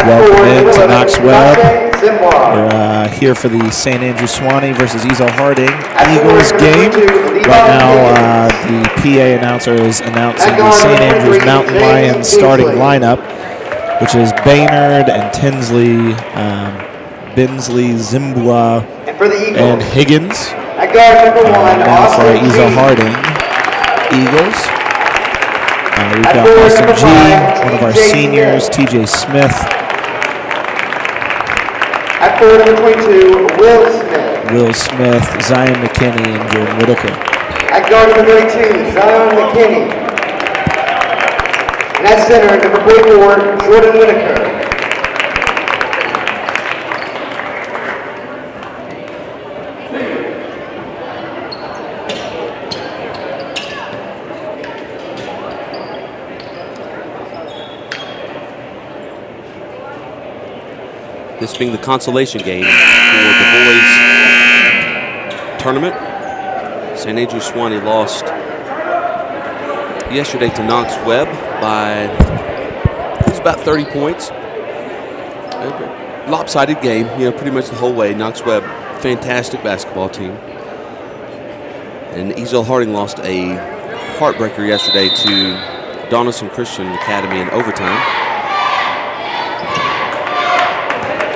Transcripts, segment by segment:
Welcome in to Knox Webb. We're here for the St. Andrew Sewanee versus Ezell-Harding Eagles game. Right now, the PA announcer is announcing the St. Andrews Mountain Lions starting lineup, which is Baynard and Tinsley, Bensley, Zimbua, and Higgins. Now for Ezell-Harding Eagles. We've got Austin G, one of our seniors, TJ Smith. At forward number 22, Will Smith, Zion McKinney, and Jordan Whitaker. At guard number 32, Zion McKinney. And at center, number 44, Jordan Whitaker. This being the consolation game for the boys tournament. St. Andrew Sewanee lost yesterday to Knox Webb by it was about 30 points. Lopsided game, pretty much the whole way. Knox Webb, fantastic basketball team. And Ezell-Harding lost a heartbreaker yesterday to Donaldson Christian Academy in overtime.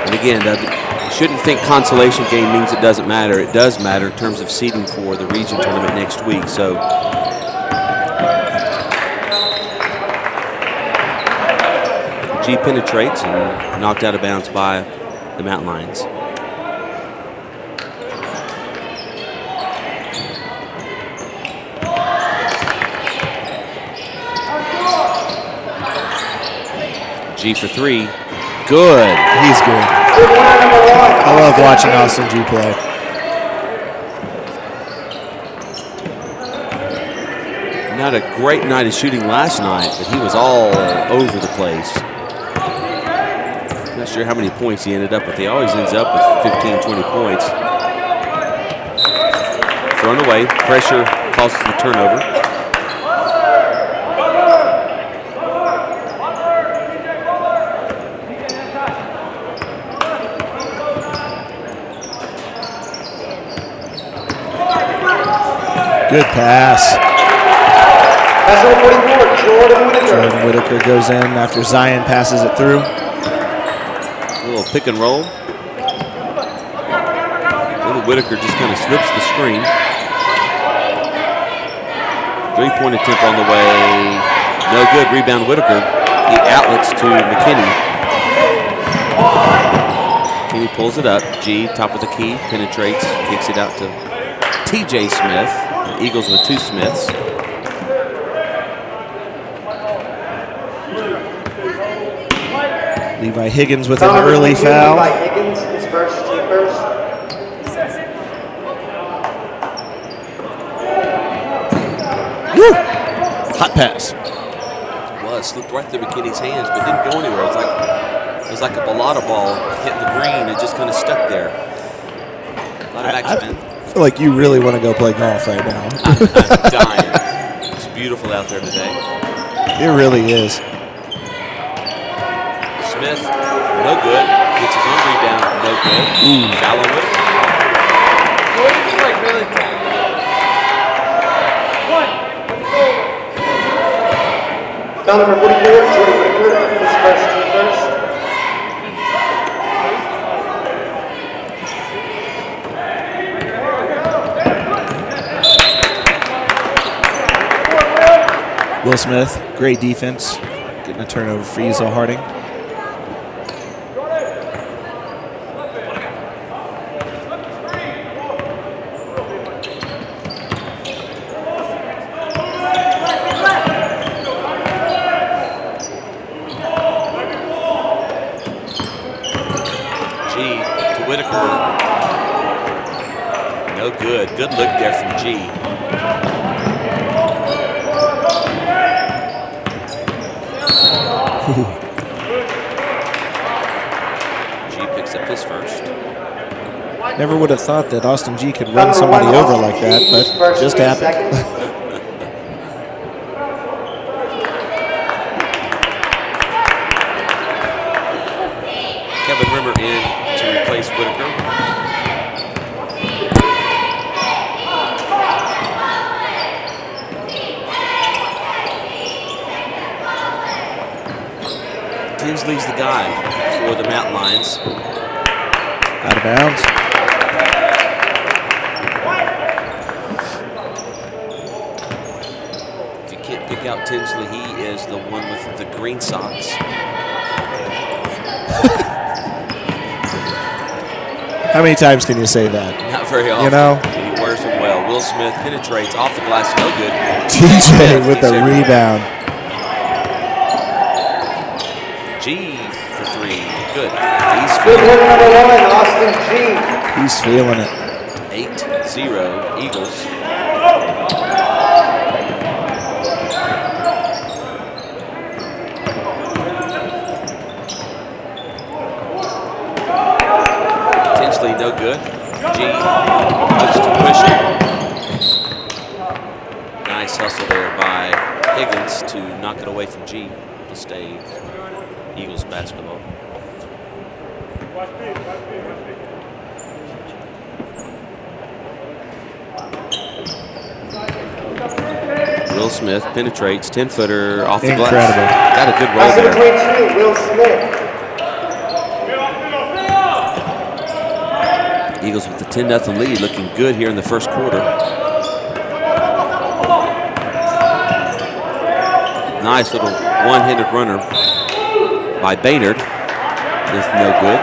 And again, you shouldn't think consolation game means it doesn't matter. It does matter in terms of seeding for the region tournament next week. So G penetrates and knocked out of bounds by the Mountain Lions. G for three. Good. He's good. I love watching Austin G play. Not a great night of shooting last night, but he was all over the place. Not sure how many points he ended up with. He always ends up with 15, 20 points. Thrown away. Pressure causes the turnover. Good pass. That's number 44, Jordan Whitaker. Jordan Whitaker goes in after Zion passes it through. A little pick and roll. Little Whitaker just kind of slips the screen. Three-point attempt on the way. No good. Rebound Whitaker. He outlets to McKinney. McKinney pulls it up. G, top of the key, penetrates, kicks it out to TJ Smith. The Eagles with two Smiths. Levi Higgins with an early foul. Levi Higgins is first, team first. Woo! Hot pass. Well, it slipped right through McKinney's hands, but didn't go anywhere. It was like a balata ball hitting the green. It just kind of stuck there. A lot of backspin. I feel like you really want to go play golf right now. I'm dying. It's beautiful out there today. It really is. Smith, no good. Gets his own rebound, no good. Foul on it. Foul number 44, Jordan Whitaker is first, team first. Will Smith, great defense. Getting a turnover for Ezell-Harding. No good. Good look there from G. G picks up his first. Never would have thought that Austin G could run somebody over like that, but just happened. Kevin Rimmer in to replace Whitaker. Tinsley's the guy for the Mountain Lions. Out of bounds. If you can't pick out Tinsley, he is the one with the green socks. How many times can you say that? Not very often. You know? He wears them well. Will Smith penetrates off the glass. No good. TJ with the rebound. G for 3. Good. Good look, number 1, Austin G. He's feeling it. 8-0 Eagles. Tinsley, no good. G looks to push it. Nice hustle there by Higgins to knock it away from G to stay Eagles basketball. Will Smith penetrates, 10-footer off the glass. Incredible. Got a good roll there. 22, Will Smith. Eagles with the 10-0 lead, looking good here in the first quarter. Nice little one-handed runner by Baynard. Just no good.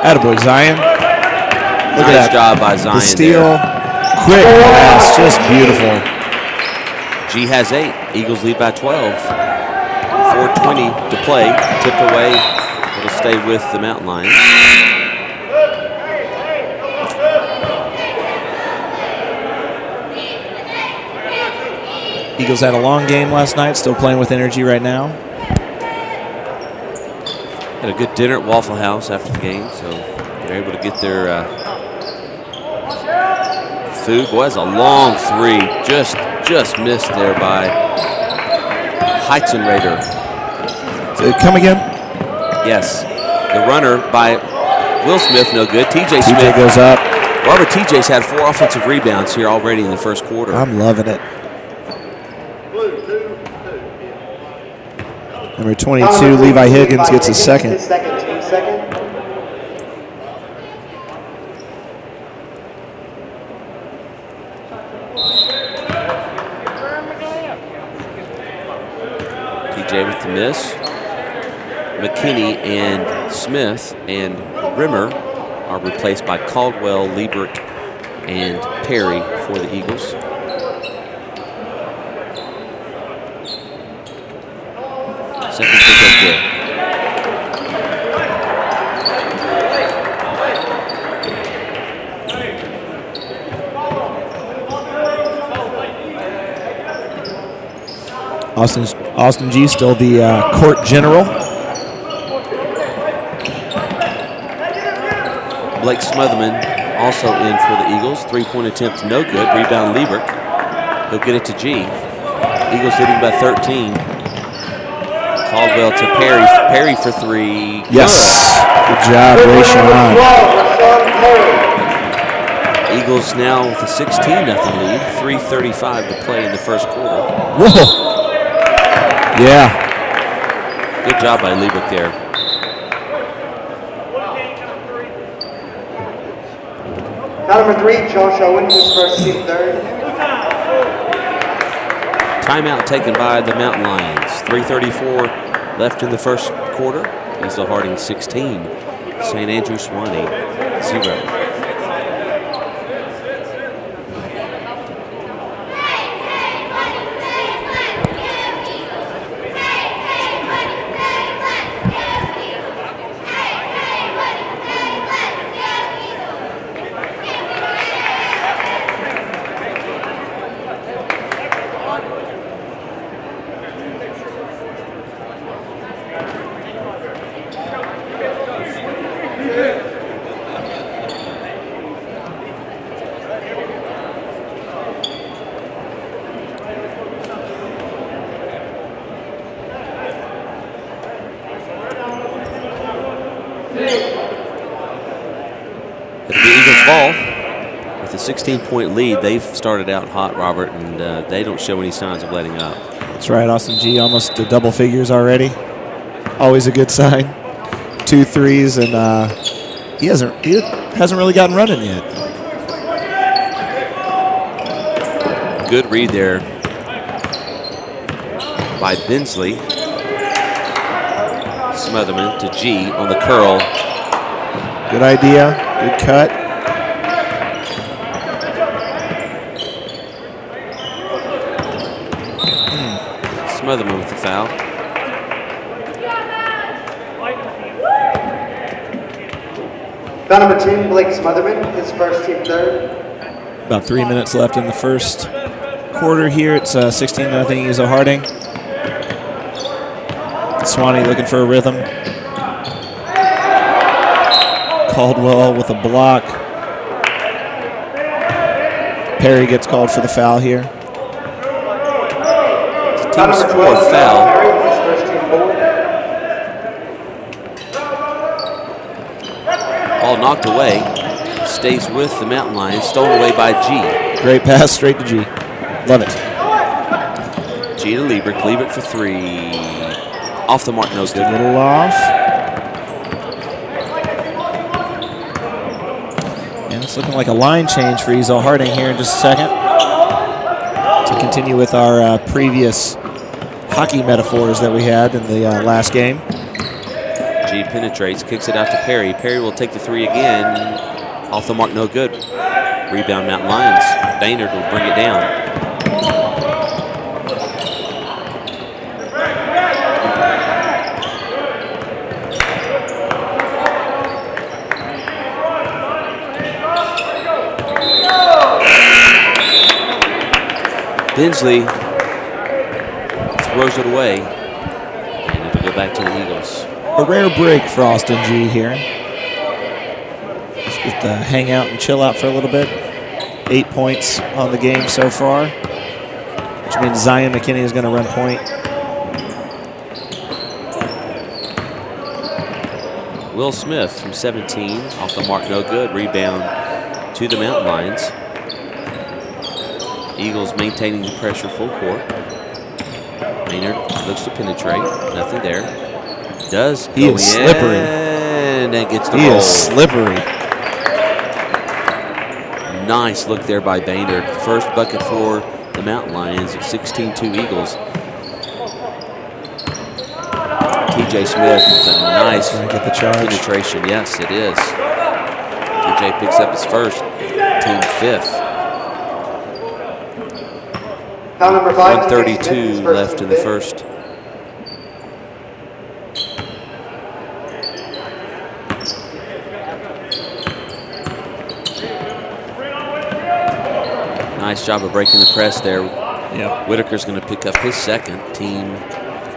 Attaboy, Zion. Look Nice at that job by Zion. The steal, there. quick pass, just beautiful. G has 8. Eagles lead by 12. 4:20 to play. Tipped away. It'll stay with the Mountain Lions. Eagles had a long game last night, still playing with energy right now. Had a good dinner at Waffle House after the game, so they're able to get their food. Boy, that's a long 3. Just missed there by Heitzenrader. Come again? Yes. The runner by Will Smith, no good. TJ Smith TJ goes up. Robert TJ's had 4 offensive rebounds here already in the first quarter. I'm loving it. Number 22, Levi Higgins gets a second. TJ with the miss. McKinney and Smith and Rimmer are replaced by Caldwell, Liebert, and Perry for the Eagles. Second free throw good. Austin G still the court general. Blake Smotherman also in for the Eagles. 3-point attempt, no good. Rebound Liebert. He'll get it to G. Eagles leading by 13. Caldwell to Perry. Perry for 3. Yes. Good job, Rayshawn. Eagles now with a 16-0 lead. 3:35 to play in the first quarter. Whoa. Yeah. Good job by Liebert there. Number 3, Josh Owen, who's first seat third. Timeout taken by the Mountain Lions. 3:34 left in the first quarter. Ezell-Harding 16. St. Andrew Sewanee 0. If the Eagles fall with a 16-point lead, they've started out hot, Robert, and they don't show any signs of letting up. That's right. Austin G almost to double figures already. Always a good sign. 2 threes, and he hasn't really gotten running yet. Good read there by Bensley. Smotherman to G on the curl. Good idea. Good cut. Smotherman with the foul. Foul number 2, Blake Smotherman, his first, team third. About 3 minutes left in the first quarter here. It's 16-0 Ezell-Harding. Sewanee looking for a rhythm. Caldwell with a block. Perry gets called for the foul here. Team's fourth foul. Ball knocked away. Stays with the Mountain Lions. Stolen away by G. Great pass straight to G. Love it. G to Liebrick. Liebrick for 3. Off the mark, no good. A little off. And it's looking like a line change for Ezell-Harding here in just a second. To continue with our previous hockey metaphors that we had in the last game. G penetrates, kicks it out to Perry. Perry will take the 3 again. Off the mark, no good. Rebound, Mountain Lions. Baynard will bring it down. Bensley throws it away, and it'll go back to the Eagles. A rare break for Austin G here. Just hang out and chill out for a little bit. 8 points on the game so far, which means Zion McKinney is going to run point. Will Smith from 17, off the mark, no good. Rebound to the Mountain Lions. Eagles maintaining the pressure full court. Maynard looks to penetrate. Nothing there. Does. He is slippery. And that gets the roll. He is slippery. Nice look there by Baynard. First bucket for the Mountain Lions at 16-2 Eagles. TJ Smith with a nice get the charge. Penetration. Yes, it is. TJ picks up his first, team 5th. 132 left in the first. Nice job of breaking the press there. Yeah. Whitaker's going to pick up his second, team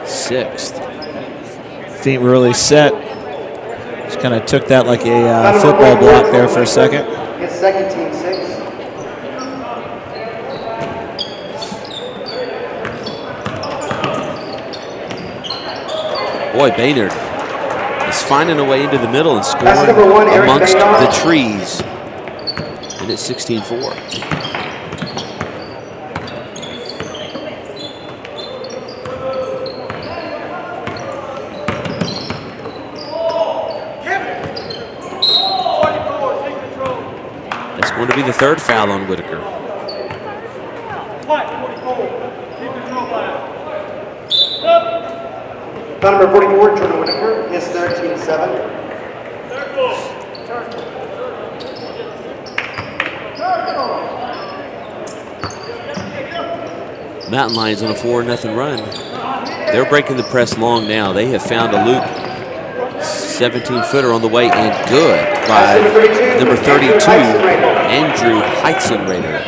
6th. Feet were really set. Just kind of took that like a football block there for a second. His second, team 6. Boy, Baynard is finding a way into the middle and scoring amongst the trees. And it's 16-4. That's going to be the 3rd foul on Whitaker. Foul number 44, Jordan Whitaker, his 3rd, team 7. Mountain Lions on a 4-0 run. They're breaking the press long now. They have found a loop 17-footer on the way, and good by number 32, Andrew Heitzenrader.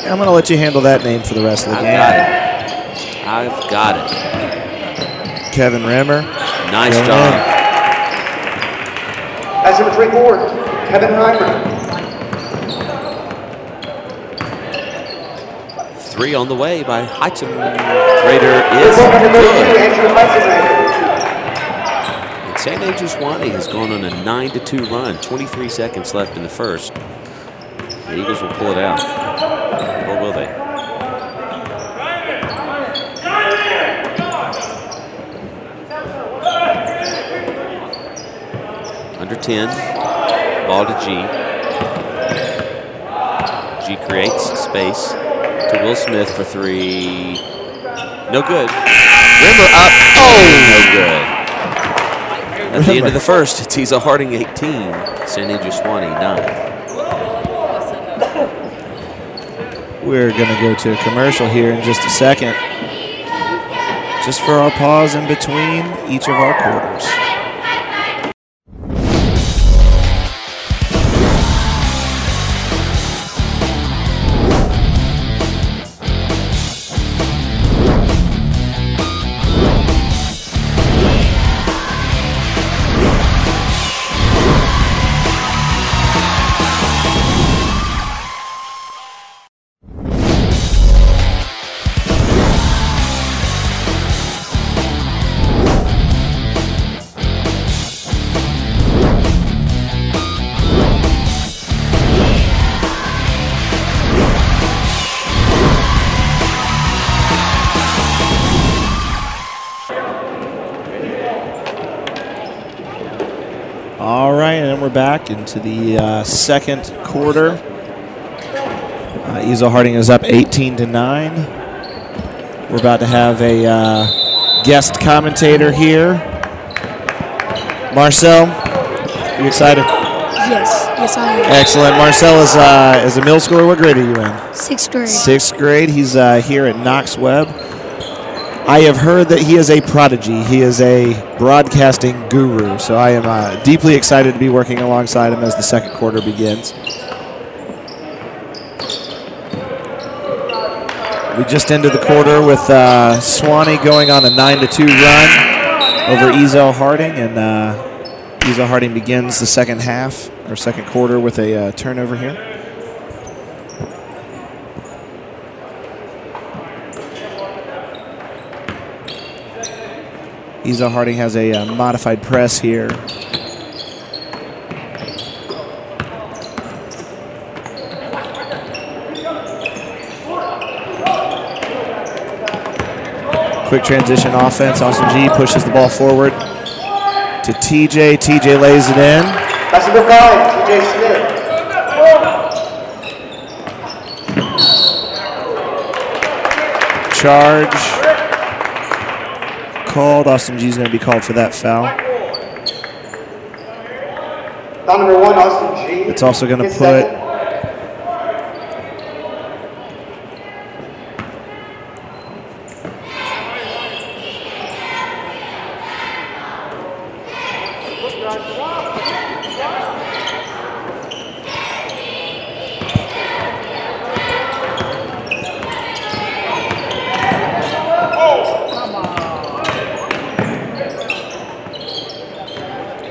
I'm going to let you handle that name for the rest of the game. I've got it. Kevin Rammer. Nice job. That's number 24, Kevin Reimer. 3 on the way by Heitzenrader is good. It's San Andrew Sewanee has gone on a 9-2 run. 23 seconds left in the first. The Eagles will pull it out. Or will they? Under 10. Ball to G. G creates space to Will Smith for 3. No good. Rimmer up. Oh, no good. At the end of the first, it's Ezell-Harding 18, San Andrew Sewanee 9. We're going to go to a commercial here in just a second, just for our pause in between each of our quarters. All right, and we're back into the second quarter. Ezell-Harding is up 18-9. We're about to have a guest commentator here. Marcel, are you excited? Yes, I am. Excellent. Marcel is a middle schooler. What grade are you in? Sixth grade. Sixth grade. He's here at Knox Webb. I have heard that he is a prodigy. He is a broadcasting guru, so I am deeply excited to be working alongside him as the second quarter begins. We just ended the quarter with Sewanee going on a 9-2 run over Ezell-Harding, and Ezell-Harding begins the second half, or second quarter, with a turnover here. Ezell-Harding has a modified press here. Quick transition offense. Austin G pushes the ball forward to TJ. TJ lays it in. That's number 5, TJ Smith. Charge called. Austin G is going to be called for that foul. Foul number 1, Austin G. It's also going to put second.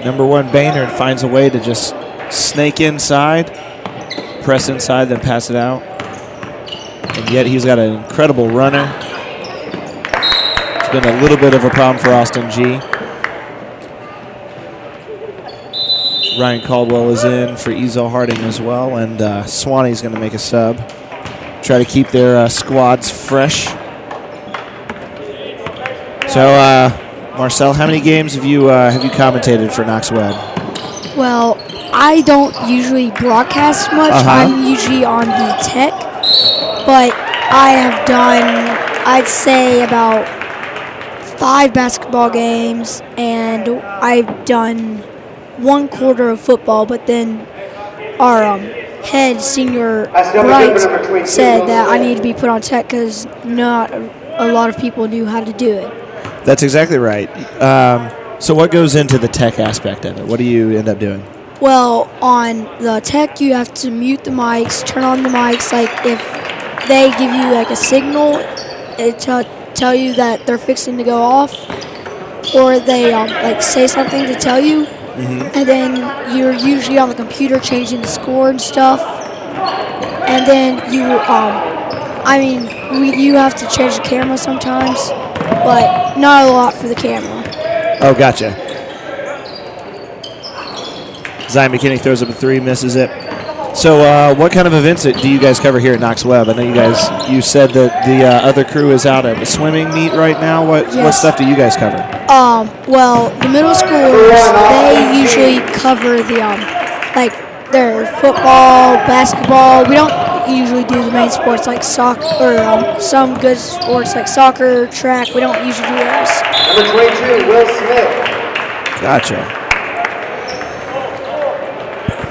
Number 1, Baynard finds a way to just snake inside, press inside, then pass it out. And yet he's got an incredible runner. It's been a little bit of a problem for Austin G. Ryan Caldwell is in for Ezell-Harding as well, and Sewanee's going to make a sub. Try to keep their squads fresh. So, Marcel, how many games have you commentated for Knox Webb? Well, I don't usually broadcast much. I'm usually on the tech, but I have done, I'd say, about 5 basketball games, and I've done 1 quarter of football, but then our head senior Bright said that I need to be put on tech because not a lot of people knew how to do it. That's exactly right. So what goes into the tech aspect of it? What do you end up doing? Well, on the tech, you have to mute the mics, turn on the mics. Like if they give you like a signal, it tell you that they're fixing to go off, or they like say something to tell you, and then you're usually on the computer changing the score and stuff. And then you, you have to change the camera sometimes, but not a lot for the camera. Oh, gotcha. Zion McKinney throws up a 3, misses it. So what kind of events do you guys cover here at Knox Webb? I know you said that the other crew is out at the swimming meet right now. What stuff do you guys cover? Well, the middle schoolers, they usually cover the like their football, basketball. We don't usually do the main sports like soccer or some good sports like soccer, track. We don't usually do those. Number 22, Will Smith. Gotcha.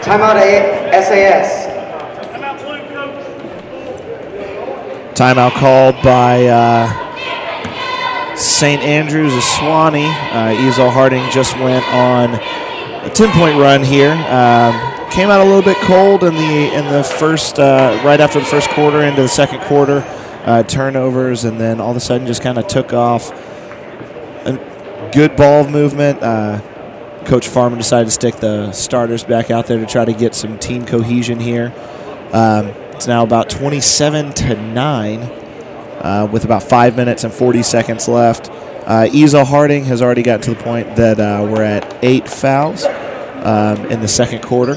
Timeout SAS. Timeout called by St. Andrews of Sewanee. Ezell-Harding just went on a 10-point run here. Came out a little bit cold in the first, right after the first quarter into the second quarter. Turnovers, and then all of a sudden just kind of took off. A good ball movement. Coach Farman decided to stick the starters back out there to try to get some team cohesion here. It's now about 27-9 with about 5 minutes and 40 seconds left. Ezell-Harding has already gotten to the point that we're at 8 fouls in the second quarter.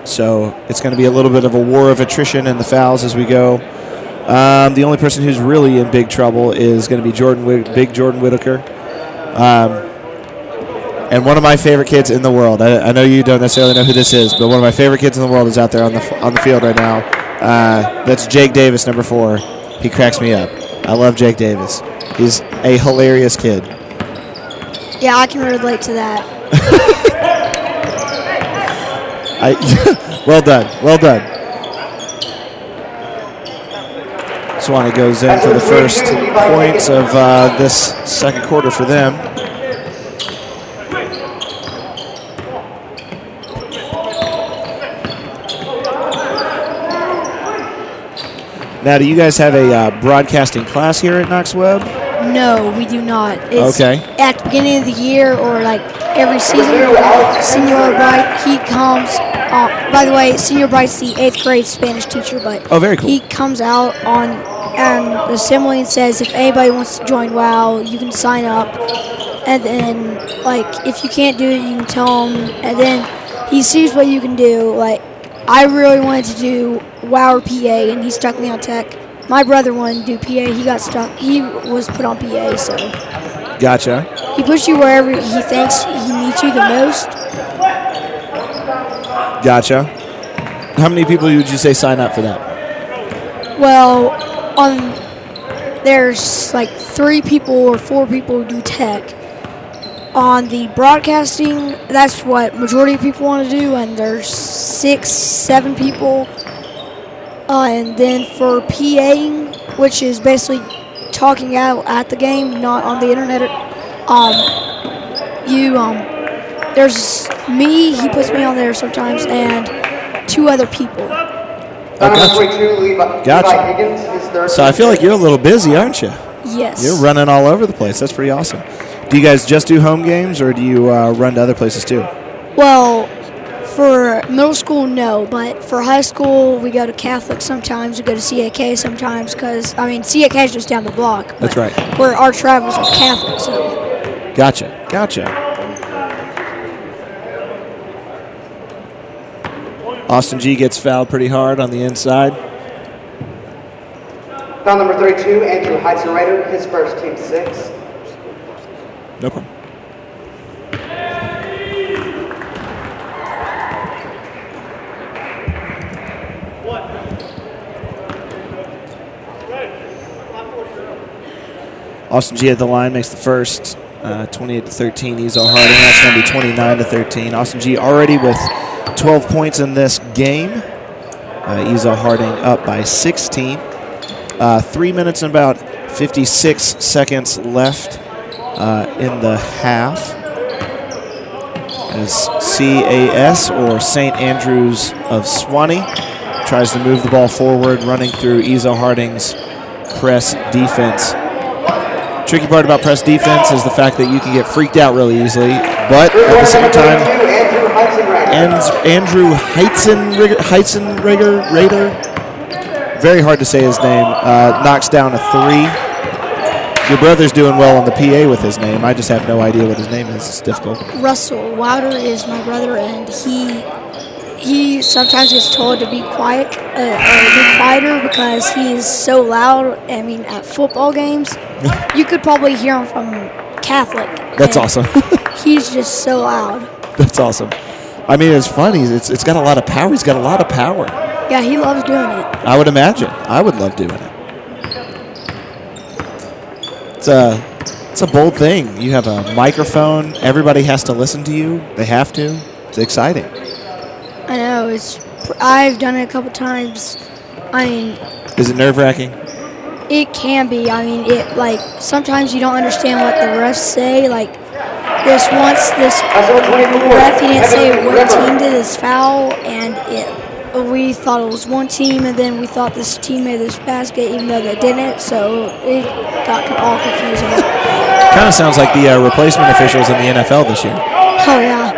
So it's going to be a little bit of a war of attrition in the fouls as we go. The only person who's really in big trouble is going to be Big Jordan Whitaker. And one of my favorite kids in the world. I know you don't necessarily know who this is, but one of my favorite kids in the world is out there on the field right now. That's Jake Davis, number 4. He cracks me up. I love Jake Davis. He's a hilarious kid. Yeah, I can relate to that. Well done. Well done. Sewanee goes in for the first points of this second quarter for them. Now, do you guys have a broadcasting class here at Knox Webb? No, we do not. It's okay. At the beginning of the year or like every season, Senor Bright, he comes. By the way, Senor Bright's the 8th grade Spanish teacher, but very cool. He comes out on the assembly and says if anybody wants to join WOW, you can sign up. And then, like, if you can't do it, you can tell him. And then he sees what you can do. Like, I really wanted to do WOW or PA, and he stuck me on tech. My brother wanted to do PA. He got stuck. He was put on PA, so. Gotcha. He puts you wherever he thinks he needs you the most. Gotcha. How many people would you say sign up for that? Well, there's like 3 people or 4 people who do tech. On the broadcasting, that's what majority of people want to do, and there's 6, 7 people. And then for PAing, which is basically talking out at the game, not on the internet. There's me. He puts me on there sometimes, and 2 other people. Gotcha. So I feel like you're a little busy, aren't you? Yes. You're running all over the place. That's pretty awesome. Do you guys just do home games, or do you run to other places too? Well, for middle school, no. But for high school, we go to Catholic sometimes. We go to CAK sometimes because, CAK is just down the block. That's right. Where our travels are Catholic, so. Gotcha. Austin G gets fouled pretty hard on the inside. Foul number 32, Andrew Heisenreiter, his first, team 6. No problem. Austin G at the line makes the first, 28-13. Ezell-Harding. That's going to be 29-13. Austin G already with 12 points in this game. Ezell-Harding up by 16. 3 minutes and about 56 seconds left in the half. As CAS, or St. Andrews of Sewanee, tries to move the ball forward, running through Ezell-Harding's press defense. Tricky part about press defense is the fact that you can get freaked out really easily, but at the same time, Andrew Heisenreiter, very hard to say his name, knocks down a 3. Your brother's doing well on the PA with his name. I just have no idea what his name is. It's difficult. Russell Wilder is my brother, and he sometimes gets told to be quiet, be quieter because he is so loud. I mean, at football games, you could probably hear him from Catholic. That's awesome. He's just so loud. That's awesome. I mean, it's funny. It's got a lot of power. He's got a lot of power. Yeah, he loves doing it. I would imagine. I would love doing it. It's a bold thing. You have a microphone. Everybody has to listen to you. They have to. It's exciting. I know. I've done it a couple times. I mean, is it nerve-wracking? It can be. I mean, sometimes you don't understand what the refs say. Like this ref, he didn't say what team did this foul, and we thought it was one team, and then we thought this team made this basket even though they didn't, so it got all confusing. Kind of sounds like the replacement officials in the NFL this year. Oh, yeah.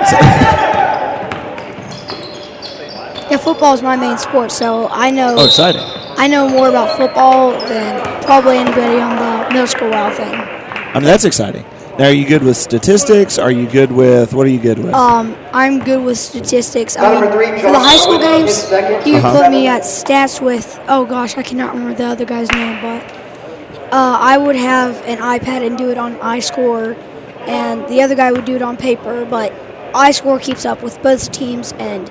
Yeah, football is my main sport, so I know. Oh, exciting. I know more about football than probably anybody on the middle school WOW thing. I mean, that's exciting. Now, are you good with statistics? What are you good with? I'm good with statistics. I mean, for the high school games, you can put me at stats with, oh gosh, I cannot remember the other guy's name, but I would have an iPad and do it on iScore, and the other guy would do it on paper, but iScore keeps up with both teams, and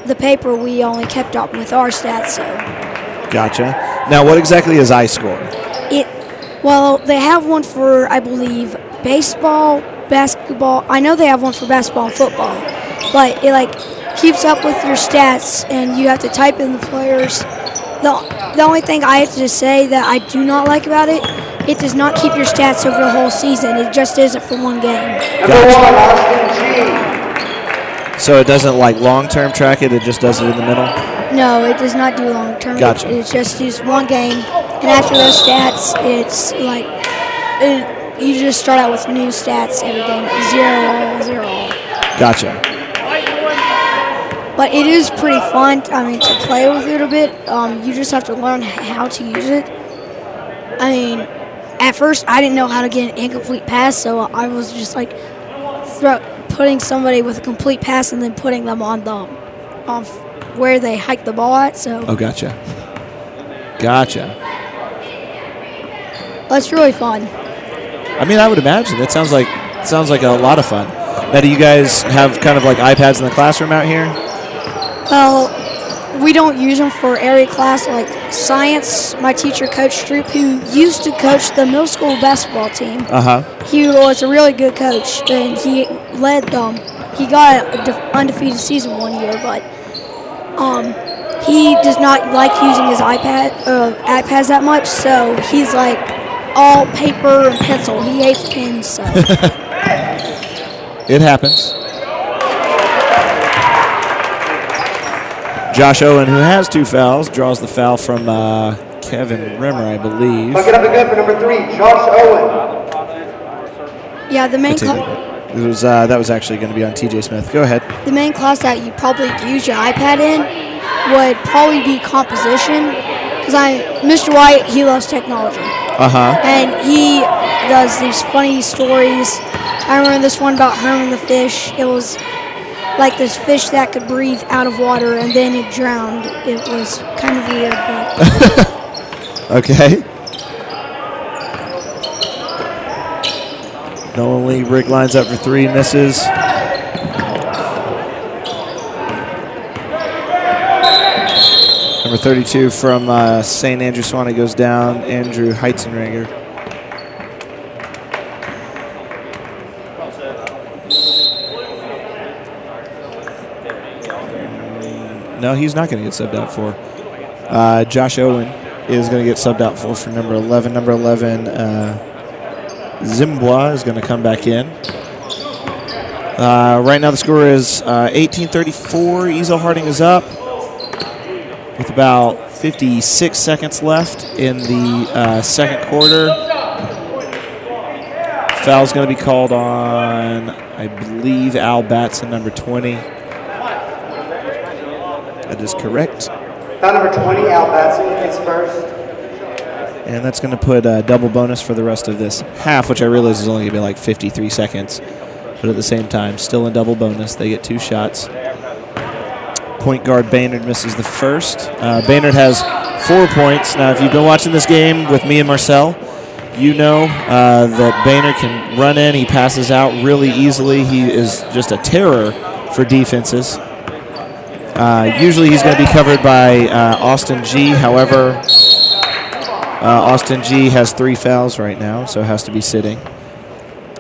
the paper we only kept up with our stats, so. Gotcha. Now, what exactly is iScore? Well, they have one for, I believe, baseball, basketball. I know they have one for basketball and football, but it keeps up with your stats, and you have to type in the players. The only thing I have to say that I do not like about it, it does not keep your stats over the whole season. It just is it for one game. Gotcha. So it doesn't long-term track it, it just does it in the middle? No, it does not do long-term. Gotcha. It just is one game, and after those stats, it's you just start out with new stats every game, 0 all. Gotcha. But it is pretty fun, to play with it a bit. You just have to learn how to use it. I mean, at first, I didn't know how to get an incomplete pass, so I was just putting somebody with a complete pass and then putting them on where they hike the ball at. So. Oh, gotcha. That's really fun. I mean, I would imagine. It sounds like a lot of fun. Now, do you guys have kind of iPads in the classroom out here? Well, we don't use them for area class like science. My teacher, Coach Stroop, who used to coach the middle school basketball team. He was a really good coach, and he led them. He got an undefeated season one year, but he does not like using his iPads that much, so he's all paper and pencil. He hates pens, so. It happens. Josh Owen, who has 2 fouls, draws the foul from Kevin Rimmer, I believe. Look it up again for number 3, Josh Owen. Yeah, the main that was actually going to be on TJ Smith. Go ahead. The main class that you probably use your iPad in would probably be composition, because Mr. White, he loves technology. And he does these funny stories. I remember this one about Herman the fish. It was like this fish that could breathe out of water and then it drowned. It was kind of weird, but. Okay. Nolan Lee Brick lines up for 3, misses. Number 32 from St. Andrew Sewanee goes down, Andrew Heitzenreger. No, he's not going to get subbed out for. Josh Owen is going to get subbed out for number 11. Number 11, Zimbois is going to come back in. Right now the score is 18-34. Ezell-Harding is up with about 56 seconds left in the second quarter. Foul's going to be called on, I believe, Al Batson, number 20. That is correct. Foul number 20, Al Batson, his first. And that's going to put a double bonus for the rest of this half, which I realize is only going to be like 53 seconds. But at the same time, still in double bonus. They get 2 shots. Point guard Baynard misses the first. Baynard has 4 points. Now, if you've been watching this game with me and Marcel, you know that Baynard can run in. He passes out really easily. He is just a terror for defenses. Usually he's going to be covered by Austin G. However, Austin G has 3 fouls right now, so has to be sitting.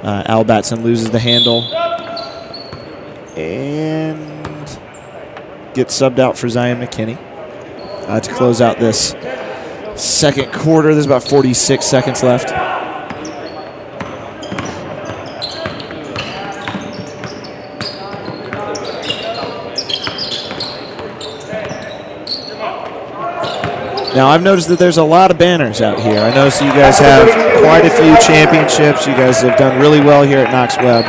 Al Batson loses the handle and gets subbed out for Zion McKinney to close out this second quarter. There's about 46 seconds left. Now, I've noticed that there's a lot of banners out here. I notice you guys have quite a few championships. You guys have done really well here at Knox Webb.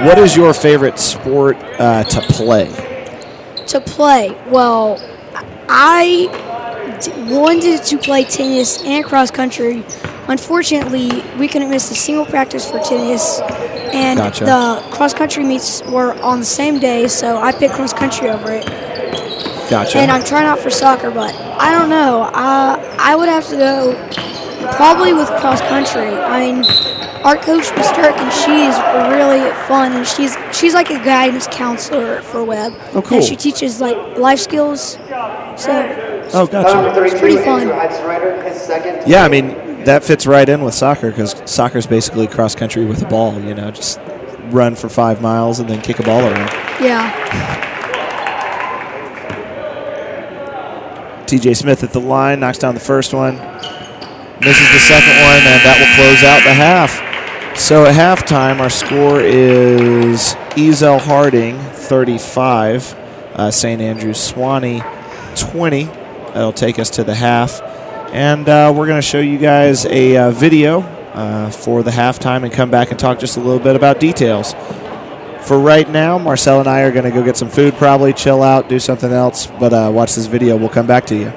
What is your favorite sport to play? Well, I wanted to play tennis and cross country. Unfortunately, we couldn't miss a single practice for tennis, and the cross country meets were on the same day, so I picked cross country over it. Gotcha. And I'm trying out for soccer, but I don't know. I would have to go probably with cross country. I mean, our coach, Ms. Turk, and she is really fun, and she's like a guidance counselor for Webb. Oh, cool. And she teaches like life skills. So gotcha. It's pretty fun. Yeah, I mean, that fits right in with soccer because soccer is basically cross country with a ball. You know, just run for 5 miles and then kick a ball around. Yeah. TJ Smith at the line, knocks down the first one, misses the second one, and that will close out the half. So at halftime, our score is Ezell-Harding 35, St. Andrews Sewanee 20. That'll take us to the half. And we're going to show you guys a video for the halftime and come back and talk just a little bit about details. For right now, Marcel and I are going to go get some food, probably chill out, do something else, but watch this video. We'll come back to you.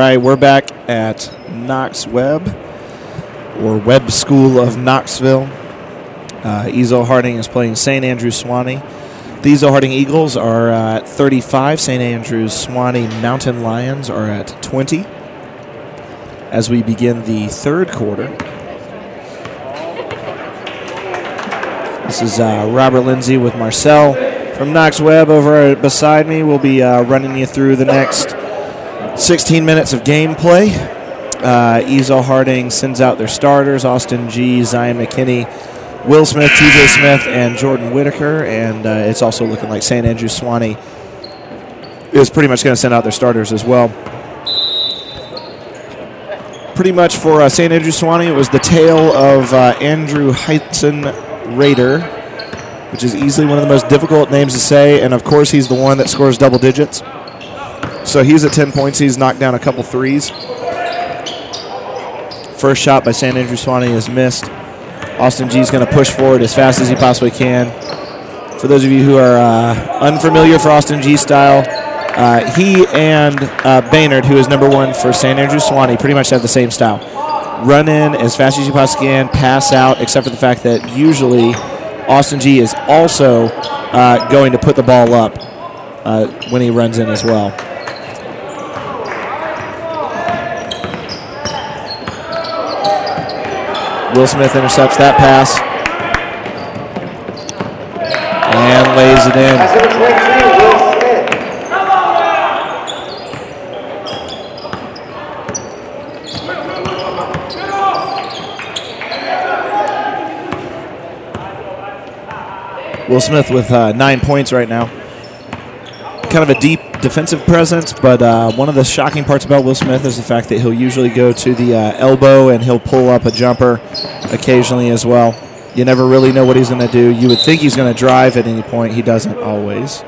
right, we're back at Knox Webb, or Webb School of Knoxville. Ezell-Harding is playing St. Andrews Sewanee. The Ezell-Harding Eagles are at 35. St. Andrews Sewanee Mountain Lions are at 20. As we begin the third quarter. This is Robert Lindsay with Marcel from Knox Webb over beside me. We'll be running you through the next 16 minutes of gameplay. Ezell-Harding sends out their starters: Austin G., Zion McKinney, Will Smith, TJ Smith, and Jordan Whitaker. And it's also looking like St. Andrews Sewanee is pretty much going to send out their starters as well. Pretty much for St. Andrews Sewanee, it was the tale of Andrew Heitzen Rader, which is easily one of the most difficult names to say, and of course he's the one that scores double digits. So he's at 10 points. He's knocked down a couple threes. First shot by St. Andrews Sewanee is missed. Austin G is going to push forward as fast as he possibly can. For those of you who are unfamiliar for Austin G's style, he and Baynard, who is number 1 for St. Andrews Sewanee, pretty much have the same style. Run in as fast as you possibly can, pass out, except for the fact that usually Austin G is also going to put the ball up when he runs in as well. Will Smith intercepts that pass and lays it in. Will Smith with 9 points right now. Kind of a deep defensive presence, but one of the shocking parts about Will Smith is the fact that he'll usually go to the elbow and he'll pull up a jumper occasionally as well. You never really know what he's going to do. You would think he's going to drive at any point. He doesn't always.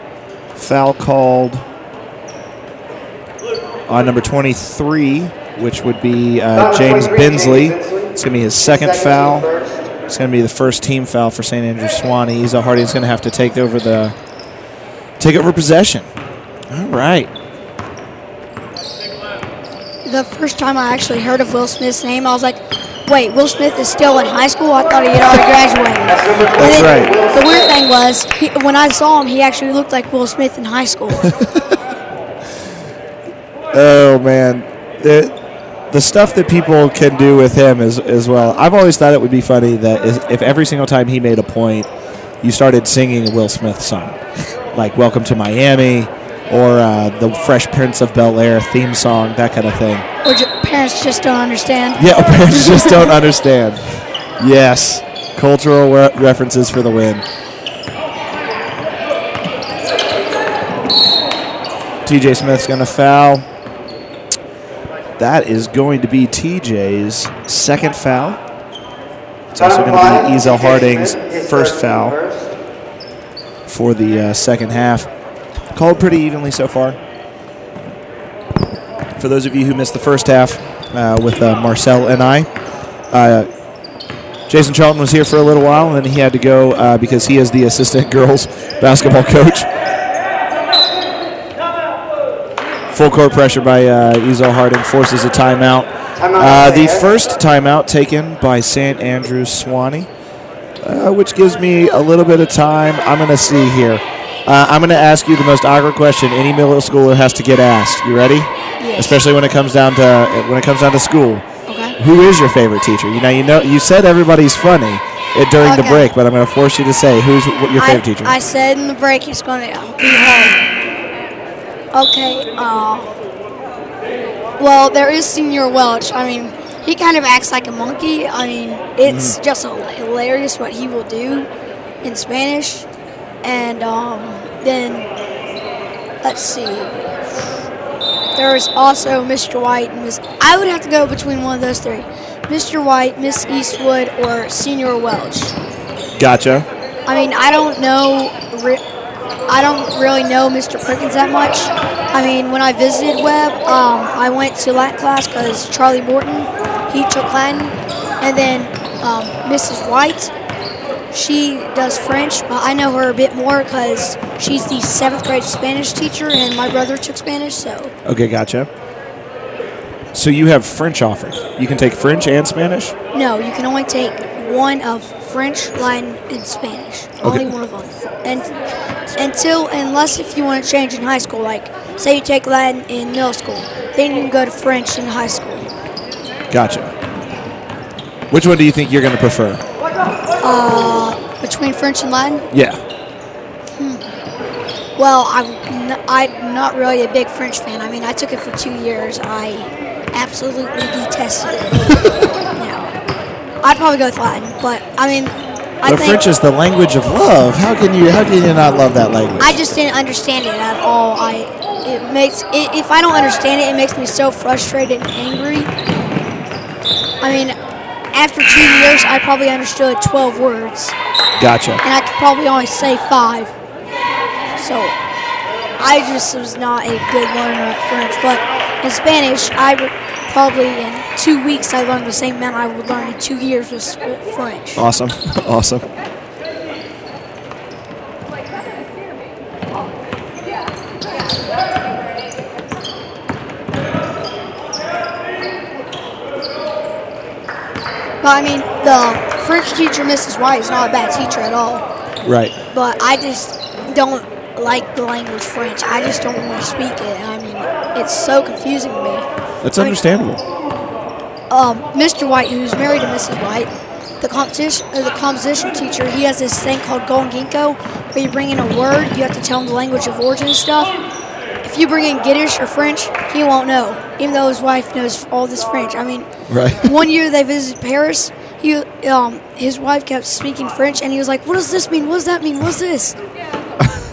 Foul called on number 23, which would be James Bensley. It's going to be his second foul. It's going to be the first team foul for St. Andrews Sewanee. Ezell-Harding is going to have to take over possession. All right. The first time I actually heard of Will Smith's name, I was like, wait, Will Smith is still in high school? I thought he had already graduated. That's right. The weird thing was, when I saw him, he actually looked like Will Smith in high school. Oh, man. The stuff that people can do with him as well. I've always thought it would be funny that if every single time he made a point, you started singing a Will Smith song, like Welcome to Miami or the Fresh Prince of Bel-Air theme song, that kind of thing. Or parents just don't understand. Yeah, parents just don't understand. Yes, cultural references for the win. TJ Smith's going to foul. That is going to be TJ's second foul. It's also going to be Ezell-Harding's first foul for the second half. Called pretty evenly so far. For those of you who missed the first half with Marcel and I, Jason Charlton was here for a little while, and then he had to go because he is the assistant girls basketball coach. Full court pressure by Ezell-Harding forces a timeout. The first timeout taken by St. Andrews Sewanee, which gives me a little bit of time. I'm going to see here. I'm going to ask you the most awkward question any middle schooler has to get asked. You ready? Yes. Especially when it comes down to school. Okay. Who is your favorite teacher? You said everybody's funny during the break, but I'm going to force you to say who's your favorite teacher. I said in the break it's going to be hard. Okay, well, there is Senior Welch. I mean, he kind of acts like a monkey. I mean, it's just hilarious what he will do in Spanish. And then, let's see. There is also Mr. White and Miss. I would have to go between one of those three. Mr. White, Miss Eastwood, or Senior Welch. Gotcha. I mean, I don't really know Mr. Perkins that much. I mean, when I visited Webb, I went to Latin class because Charlie Morton, he took Latin. And then Mrs. White, she does French, but I know her a bit more because she's the 7th grade Spanish teacher, and my brother took Spanish, so. Okay, gotcha. So you have French offered. You can take French and Spanish? No, you can only take one of French, Latin, and Spanish. Only one of them. And unless if you want to change in high school, like say you take Latin in middle school, then you can go to French in high school. Gotcha. Which one do you think you're going to prefer? Between French and Latin? Yeah. Well, I'm not really a big French fan. I mean, I took it for 2 years. I absolutely detested it. I'd probably go with Latin, but I mean, I think French is the language of love. How can you not love that language? I just didn't understand it at all. If I don't understand it, it makes me so frustrated and angry. I mean, after 2 years, I probably understood 12 words. Gotcha. And I could probably only say 5. So I just was not a good learner at French. But in Spanish, I would probably in 2 weeks I learned the same amount I would learn in 2 years with French. Awesome. Awesome. But I mean, the French teacher, Mrs. White, is not a bad teacher at all. Right. But I just don't like the language French. I just don't want to speak it. I mean, it's so confusing to me. That's understandable. Mr. White, who's married to Mrs. White, the composition teacher, he has this thing called Golden Ginkgo, where you bring in a word, you have to tell him the language of origin and stuff. If you bring in Yiddish or French, he won't know, even though his wife knows all this French. I mean, right. One year they visited Paris. His wife kept speaking French, and he was like, "What does this mean? What does that mean? What's this?"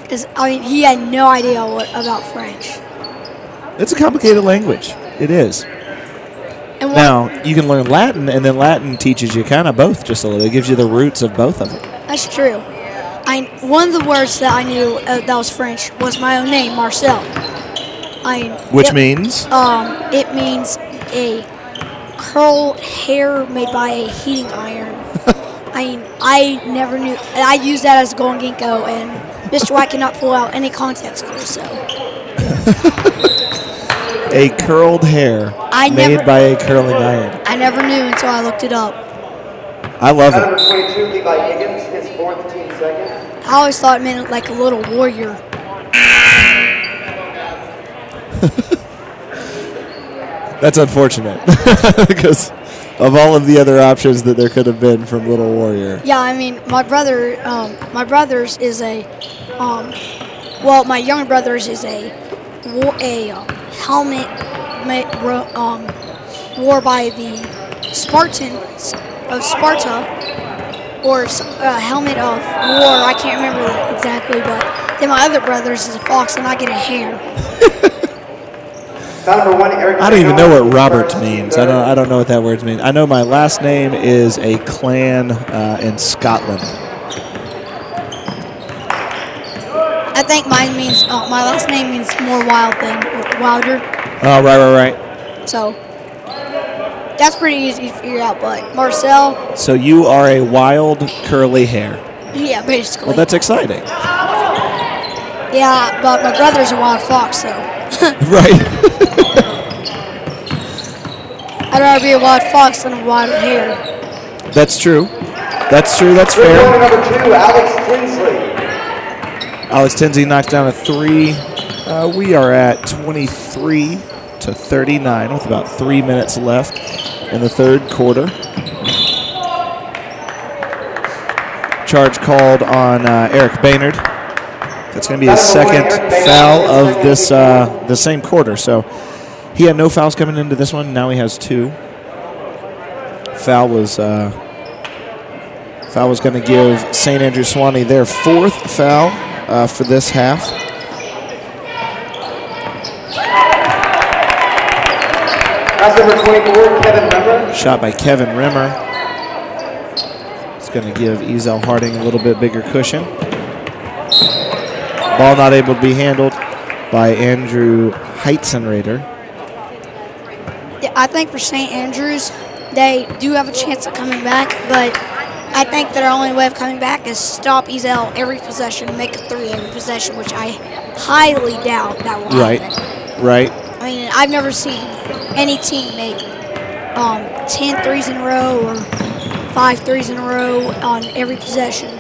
Because I mean, he had no idea about French. It's a complicated language. It is. And now you can learn Latin, and then Latin teaches you kind of both just a little. It gives you the roots of both of them. That's true. One of the words that I knew that was French was my own name, Marcel. Which means? It means a curl hair made by a heating iron. I never knew. I used that as a Golden Ginkgo, and Mr. White cannot pull out any context clues. So. A curled hair made by a curling iron. I never knew until I looked it up. I love it. Number 22, Levi Higgins, his 4th team second. I always thought it meant like a little warrior. That's unfortunate because of all of the other options that there could have been from Little Warrior. Yeah, I mean, my brother's is a, my younger brother's is a helmet wore by the Spartans of Sparta, or a helmet of war. I can't remember exactly, but then my other brother's is a fox, and I get a hare. I don't even know what Robert means. I don't know what that word means. I know my last name is a clan in Scotland. I think mine means my last name means more wild than wilder. Oh, right. So that's pretty easy to figure out. But Marcel. So you are a wild curly hair. Yeah, basically. Well, that's exciting. Yeah, but my brother's a wild fox, so. Right. I'd rather be a wild fox than a wild hare. That's true. That's fair. Number 2, Alex Tinsley. Alex Tinsley knocks down a 3. We are at 23-39 with about 3 minutes left in the third quarter. Charge called on Eric Baynard. That's going to be his second foul of this the same quarter. So he had no fouls coming into this one. Now he has 2. Foul was going to give St. Andrew Sewanee their 4th foul for this half. That's number 24, Kevin Rimmer. Shot by Kevin Rimmer. It's going to give Ezell-Harding a little bit bigger cushion. Ball not able to be handled by Andrew Heitzenrader. Yeah, I think for St. Andrews, they do have a chance of coming back, but I think their only way of coming back is stop Ezell every possession, make a 3 every possession, which I highly doubt that will happen. Right. I mean, I've never seen any team make 10 threes in a row or 5 threes in a row on every possession.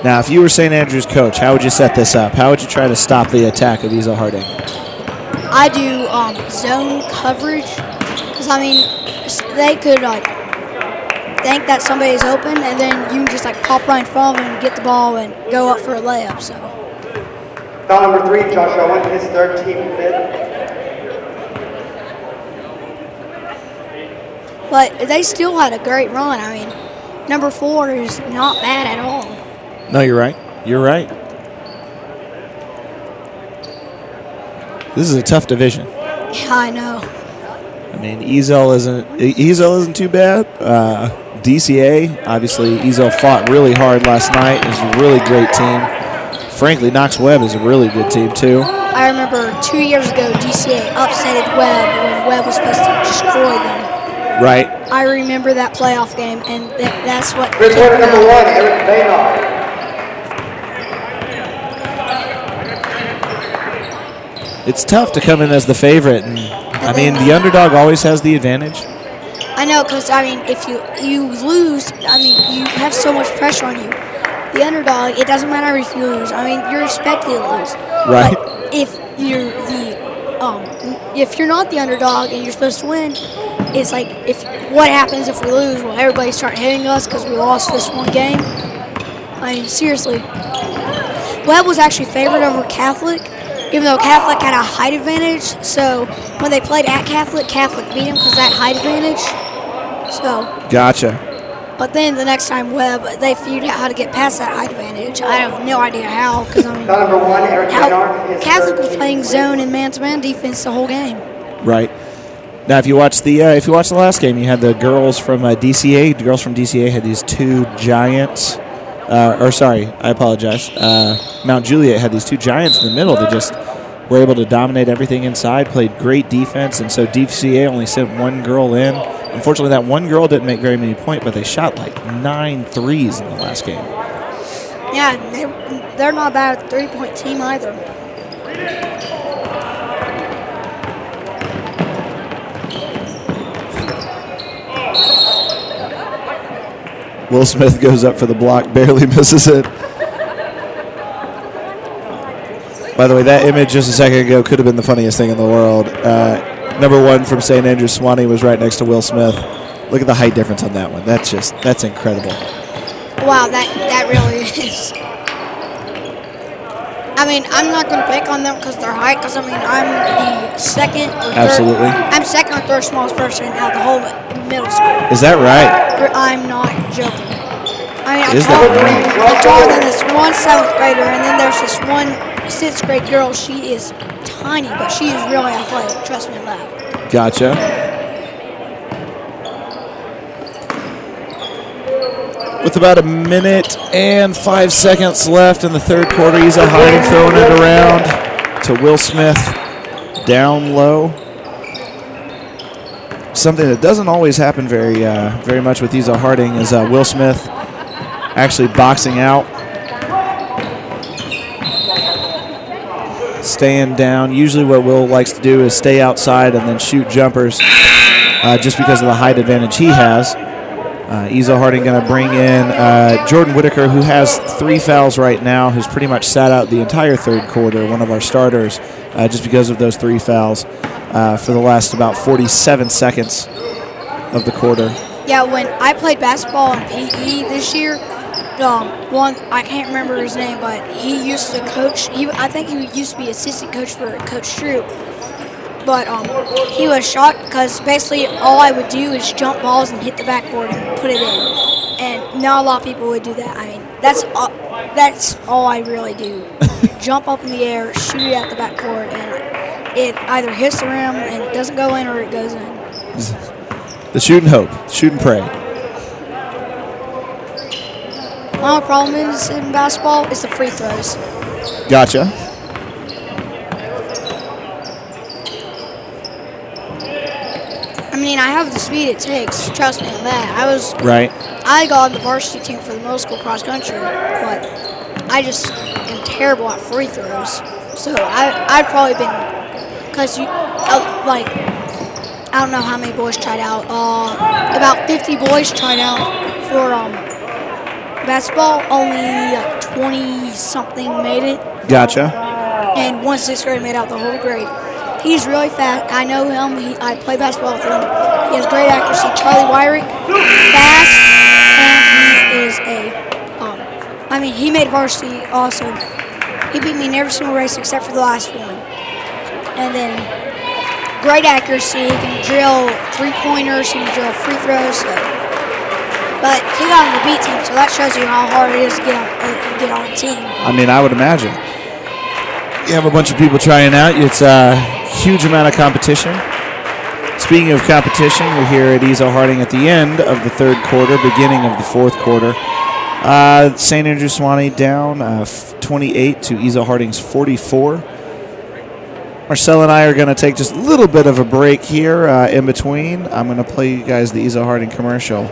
Now, if you were St. Andrews coach, how would you set this up? How would you try to stop the attack of Ezell-Harding? I do zone coverage because, I mean, they could, like, think that somebody's open, and then you can just, like, pop right in front of them and get the ball and go up for a layup, so. Foul number 3, Josh Owen, his third, team fifth. But they still had a great run. I mean, number 4 is not bad at all. No, you're right. You're right. This is a tough division. Yeah, I know. I mean, Ezell isn't too bad. DCA, obviously, Ezell fought really hard last night. It's a really great team. Frankly, Knox-Webb is a really good team, too. I remember 2 years ago, DCA upsetted Webb when Webb was supposed to destroy them. Right. I remember that playoff game, and that's what. Reporter number 1, Eric Baynard. It's tough to come in as the favorite, and I mean, the underdog always has the advantage. I know, because, I mean, if you lose, I mean, you have so much pressure on you. The underdog, it doesn't matter if you lose. I mean, you're expected to lose. Right. But if you're not the underdog and you're supposed to win, it's like, what happens if we lose? Will everybody start hating us because we lost this one game? I mean, seriously. Webb was actually favored over Catholic, even though Catholic had a height advantage. So when they played at Catholic, Catholic beat them because of that height advantage. So. Gotcha. But then the next time Webb, they figured out how to get past that height advantage. I have no idea how, because I mean, Foul number 1, Eric Baynard. Catholic was playing zone and man-to-man defense the whole game. Right. Now, if you watch the last game, you had the girls from DCA. The girls from DCA had these two giants. I apologize. Mount Juliet had these two giants in the middle that just were able to dominate everything inside, played great defense, and so DCA only sent one girl in. Unfortunately, that one girl didn't make very many points, but they shot like 9 threes in the last game. Yeah, they're not bad at the three-point team either. Will Smith goes up for the block, barely misses it. By the way, that image just a second ago could have been the funniest thing in the world. Number 1 from St. Andrews, Sewanee, was right next to Will Smith. Look at the height difference on that one. That's incredible. Wow, that really is. I mean, I'm not going to pick on them because they're height, because, I mean, I'm the second or third. Absolutely. I'm second or third smallest person out the whole middle school. Is that right? I'm not joking. I mean, I'm taller than this one 7th grader, and then there's this one 6th grade girl. She is tiny, but she is really athletic. Trust me on that. Gotcha. With about 1 minute and 5 seconds left in the third quarter, Ezell-Harding throwing it around to Will Smith down low. Something that doesn't always happen very much with Ezell-Harding is Will Smith actually boxing out, staying down. Usually what Will likes to do is stay outside and then shoot jumpers just because of the height advantage he has. Ezell-Harding going to bring in Jordan Whitaker, who has 3 fouls right now, who's pretty much sat out the entire third quarter, one of our starters, just because of those 3 fouls for the last about 47 seconds of the quarter. Yeah, when I played basketball in PE this year, I can't remember his name, but he used to coach. I think he used to be assistant coach for Coach Troop. But he was shocked because basically all I would do is jump balls and hit the backboard and put it in. And not a lot of people would do that. I mean, that's all I really do. Jump up in the air, shoot it at the backboard, and it either hits the rim and it doesn't go in or it goes in. The shoot and hope, shoot and pray. My only problem is in basketball is the free throws. Gotcha. I mean, I have the speed it takes. Trust me on that. I got on the varsity team for the middle school cross country, but I just am terrible at free throws. So I've probably been because like, I don't know how many boys tried out. About 50 boys tried out for basketball. Only 20-something made it. Gotcha. And one sixth grade made out the whole grade. He's really fast. I know him. I play basketball with him. He has great accuracy. Charlie Wyrick, fast, and he is he made varsity also. He beat me in every single race except for the last one. And then great accuracy. He can drill three-pointers. He can drill free throws. But he got on the B team, so that shows you how hard it is to get on a team. I mean, I would imagine. You have a bunch of people trying out. It's a huge amount of competition. Speaking of competition, we're here at Ezell-Harding at the end of the third quarter, beginning of the fourth quarter. St. Andrew Sewanee down 28 to Ezell-Harding's 44. Marcel and I are going to take just a little bit of a break here in between. I'm going to play you guys the Ezell-Harding commercial.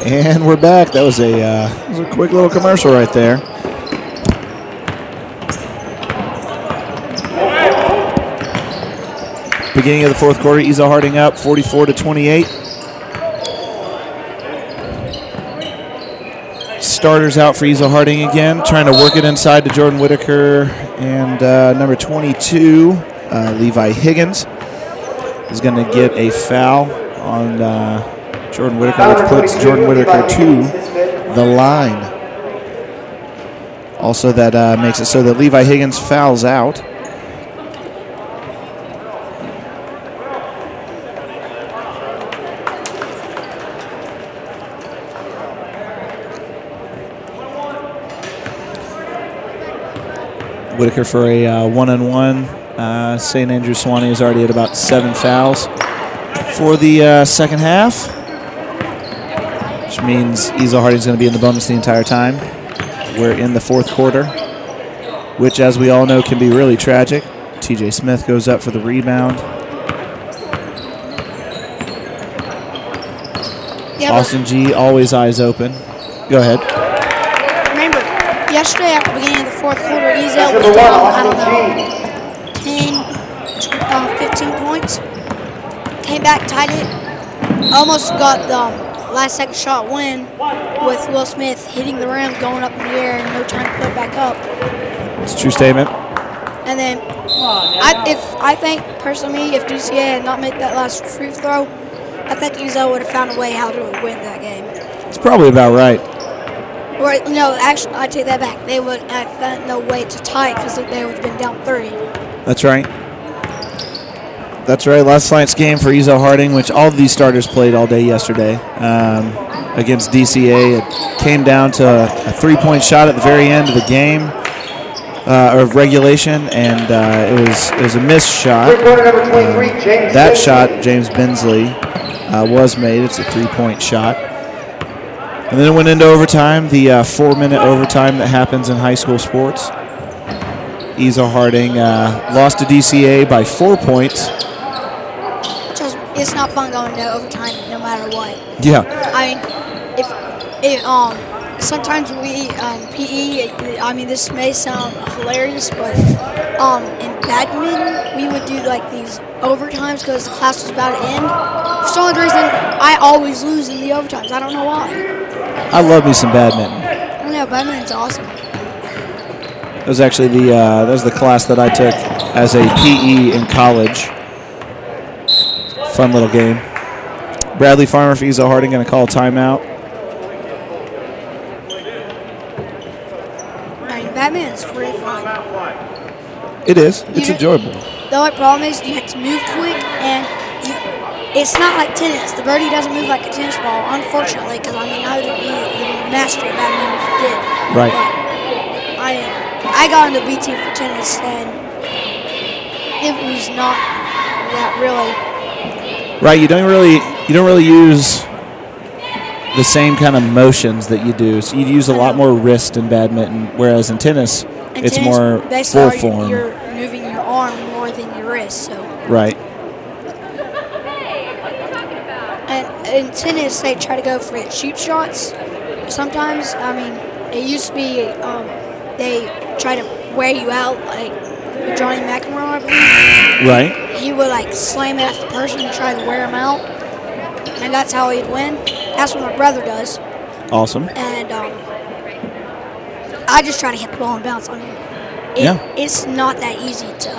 And we're back. That was a quick little commercial right there. Beginning of the fourth quarter, Ezell-Harding up 44-28. Starters out for Ezell-Harding again, trying to work it inside to Jordan Whitaker and number 22, Levi Higgins, is going to get a foul on Jordan Whitaker, which puts Jordan Whitaker to the line. Also, that makes it so that Levi Higgins fouls out. Whitaker for a one-on-one. St. Andrew Sewanee is already at about 7 fouls for the second half, which means Ezell-Harding is going to be in the bonus the entire time. We're in the fourth quarter, which, as we all know, can be really tragic. TJ Smith goes up for the rebound. Yeah, Austin G, always eyes open. Go ahead. Remember, yesterday at the beginning of the fourth quarter, Ezell was down, I don't know, 10, 15 points. Came back, tied it. Almost got the last second shot win with Will Smith hitting the rim, going up in the air, and no time to put it back up. It's a true statement. And then, I think, personally, if DCA had not made that last free throw, I think Ezell would have found a way how to win that game. It's probably about right. Or, no, actually, I take that back. They would have found no way to tie it because they would have been down 30. That's right. That's right. Last night's game for Ezell-Harding, which all of these starters played all day yesterday against DCA. It came down to a three-point shot at the very end of the game, or regulation, and it was a missed shot. That shot, James Bensley, was made. It's a three-point shot. And then it went into overtime, the 4-minute overtime that happens in high school sports. Ezell-Harding lost to DCA by 4 points. It's not fun going to overtime no matter what. Yeah. I mean, sometimes we PE. I mean, this may sound hilarious, but in badminton we would do like these overtimes because the class was about to end. For some odd reason, I always lose in the overtimes. I don't know why. I love me some badminton. I know badminton's awesome. It was actually that was the class that I took as a PE in college. Fun little game. Bradley Farmer for Ezell-Harding going to call a timeout. I mean, badminton's really fun. It is. It's enjoyable. The only problem is you have to move quick, and it's not like tennis. The birdie doesn't move like a tennis ball, unfortunately, because I mean, I would be the master of badminton if it did. Right. I got into B team for tennis, and it was not that really. Right, you don't really use the same kind of motions that you do. So you use a lot more wrist in badminton, whereas in tennis, it's more full form. You're moving your arm more than your wrist. So. Right. And in tennis, they try to go for cheap shots. Sometimes, I mean, it used to be they try to wear you out, like with Johnny McEnroe, I believe. Right. He would like slam it at the person and try to wear him out, and that's how he'd win. That's what my brother does. Awesome. And I just try to hit the ball and bounce on him. It's not that easy to,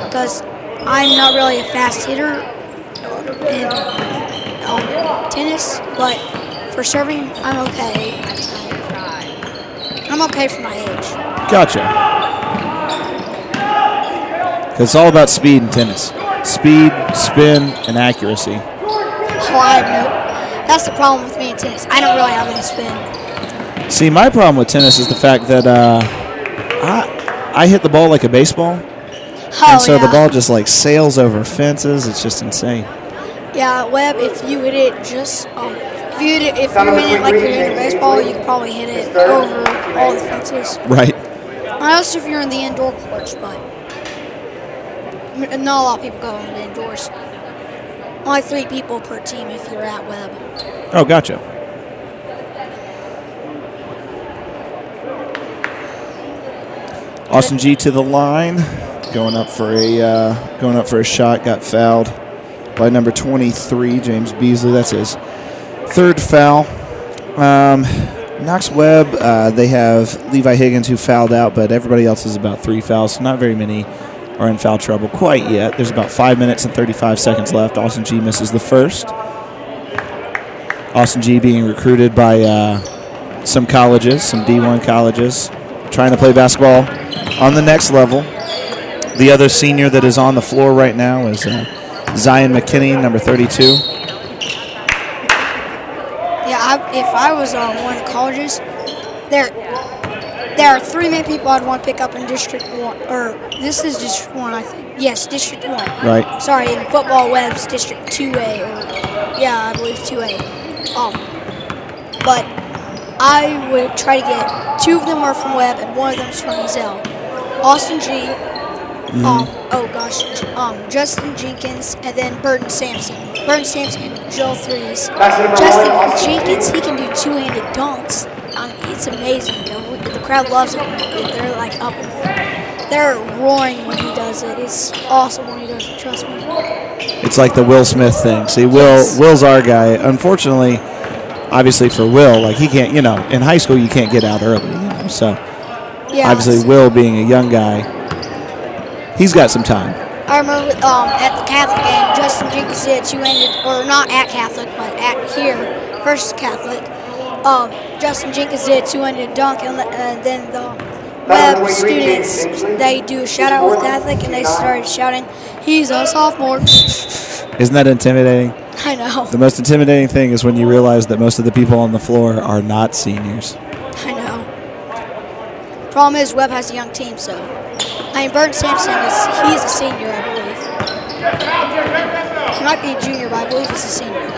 because I'm not really a fast hitter in tennis, but for serving, I'm okay. I'm okay for my age. Gotcha. Because it's all about speed in tennis. Speed, spin, and accuracy. Oh, I have no. That's the problem with me in tennis. I don't really have any spin. See, my problem with tennis is the fact that I hit the ball like a baseball. And so the ball just like sails over fences. It's just insane. Yeah, Webb, if you hit it just, if you hit it like you're hitting a baseball, you could probably hit it over all the fences. Right. Unless if you're in the indoor courts, but not a lot of people go in the indoors. Only 3 people per team if you're at Webb. Oh, gotcha. Austin G to the line, going up for a shot. Got fouled by number 23, James Beasley. That's his 3rd foul. Knox Webb, they have Levi Higgins who fouled out, but everybody else is about 3 fouls. So not very many are in foul trouble quite yet. There's about 5 minutes and 35 seconds left. Austin G misses the first. Austin G being recruited by some colleges, some D1 colleges, trying to play basketball on the next level. The other senior that is on the floor right now is Zion McKinney, number 32. Yeah, if I was on one of the colleges, there are 3 main people I'd want to pick up in District 1. Or this is District 1, I think. Yes, District 1. Right. Sorry, in football, Webb's District 2A. Or, yeah, I believe 2A. But I would try to get 2 of them are from Webb and 1 of them is from Ezell. Austin G. Justin Jenkins, and then Burton Sampson. Burton Sampson can drill 3s. Justin Jenkins, he can do 2-handed dunks. It's amazing. The crowd loves it. They're like up. They're roaring when he does it. It's awesome when he does it. Trust me. It's like the Will Smith thing. See, Will's our guy. Unfortunately, obviously for Will, like he can't. In high school you can't get out early. So obviously Will being a young guy, he's got some time. I remember at the Catholic game, Justin Jenkins did 2-handed, or not at Catholic, but at here versus Catholic. Justin Jenkins did 2-handed dunk, and then the Webb students, they do a shout out with Catholic, and they started shouting, "He's a sophomore." Isn't that intimidating? I know. The most intimidating thing is when you realize that most of the people on the floor are not seniors. I know. Problem is, Webb has a young team, so. Burton Sampson he's a senior, I believe. He might be a junior, but I believe he's a senior.